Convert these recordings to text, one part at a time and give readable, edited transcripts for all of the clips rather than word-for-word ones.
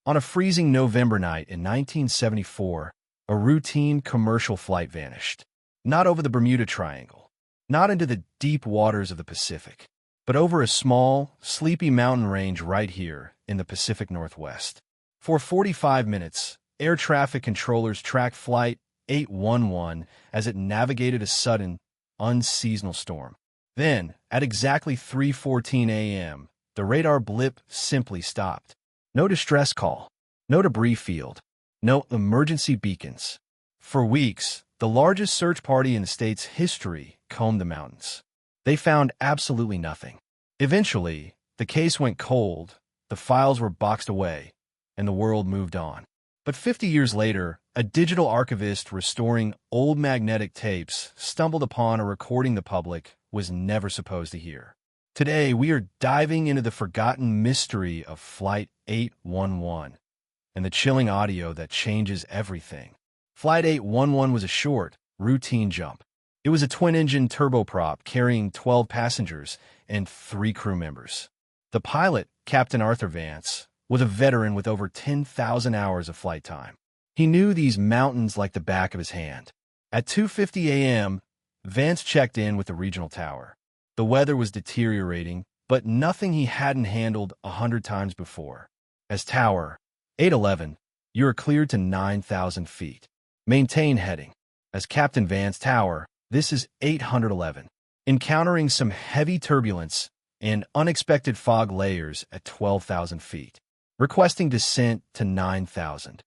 On a freezing November night in 1974, a routine commercial flight vanished. Not over the Bermuda Triangle, not into the deep waters of the Pacific, but over a small, sleepy mountain range right here in the Pacific Northwest. For 45 minutes, air traffic controllers tracked Flight 811 as it navigated a sudden, unseasonal storm. Then, at exactly 3:14 a.m., the radar blip simply stopped. No distress call, no debris field, no emergency beacons. For weeks, the largest search party in the state's history combed the mountains. They found absolutely nothing. Eventually, the case went cold, the files were boxed away, and the world moved on. But 50 years later, a digital archivist restoring old magnetic tapes stumbled upon a recording the public was never supposed to hear. Today, we are diving into the forgotten mystery of Flight 811 and the chilling audio that changes everything. Flight 811 was a short, routine jump. It was a twin-engine turboprop carrying 12 passengers and 3 crew members. The pilot, Captain Vance, was a veteran with over 10,000 hours of flight time. He knew these mountains like the back of his hand. At 2:50 a.m., Vance checked in with the regional tower. The weather was deteriorating, but nothing he hadn't handled 100 times before. As Tower 811, you are cleared to 9,000 feet. Maintain heading. As Captain Vance Tower, this is 811. Encountering some heavy turbulence and unexpected fog layers at 12,000 feet. Requesting descent to 9,000.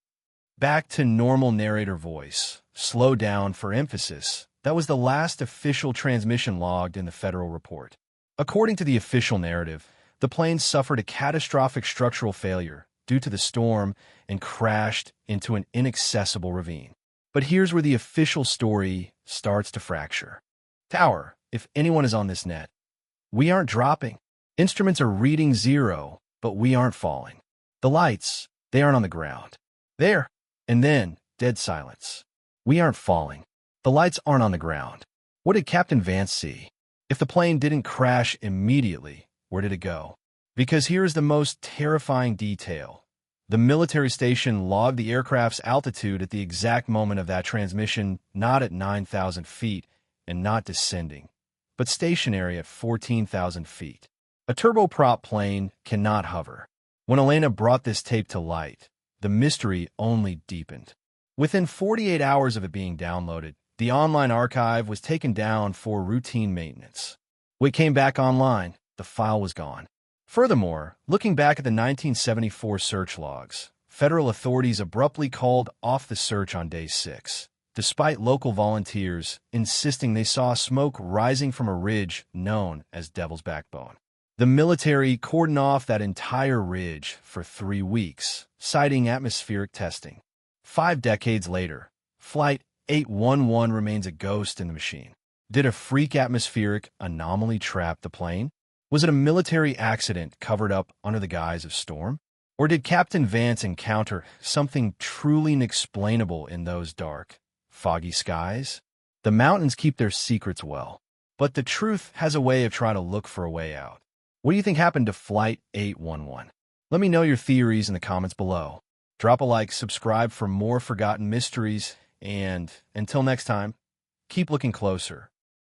Back to normal narrator voice. Slow down for emphasis. That was the last official transmission logged in the federal report. According to the official narrative, the plane suffered a catastrophic structural failure due to the storm and crashed into an inaccessible ravine. But here's where the official story starts to fracture. Tower, if anyone is on this net, we aren't dropping. Instruments are reading 0, but we aren't falling. The lights, they aren't on the ground. There, and then, dead silence. We aren't falling. The lights aren't on the ground. What did Captain Vance see? If the plane didn't crash immediately, where did it go? Because here is the most terrifying detail. The military station logged the aircraft's altitude at the exact moment of that transmission, not at 9,000 feet and not descending, but stationary at 14,000 feet. A turboprop plane cannot hover. When Elena brought this tape to light, the mystery only deepened. Within 48 hours of it being downloaded, the online archive was taken down for routine maintenance. When it came back online, the file was gone. Furthermore, looking back at the 1974 search logs, federal authorities abruptly called off the search on day 6, despite local volunteers insisting they saw smoke rising from a ridge known as Devil's Backbone. The military cordoned off that entire ridge for 3 weeks, citing atmospheric testing. 5 decades later, Flight 811 remains a ghost in the machine. Did a freak atmospheric anomaly trap the plane? Was it a military accident covered up under the guise of storm? Or did Captain Vance encounter something truly inexplainable in those dark, foggy skies? The mountains keep their secrets well, but the truth has a way of trying to look for a way out. What do you think happened to Flight 811? Let me know your theories in the comments below. Drop a like, subscribe for more forgotten mysteries, and until next time, keep looking closer.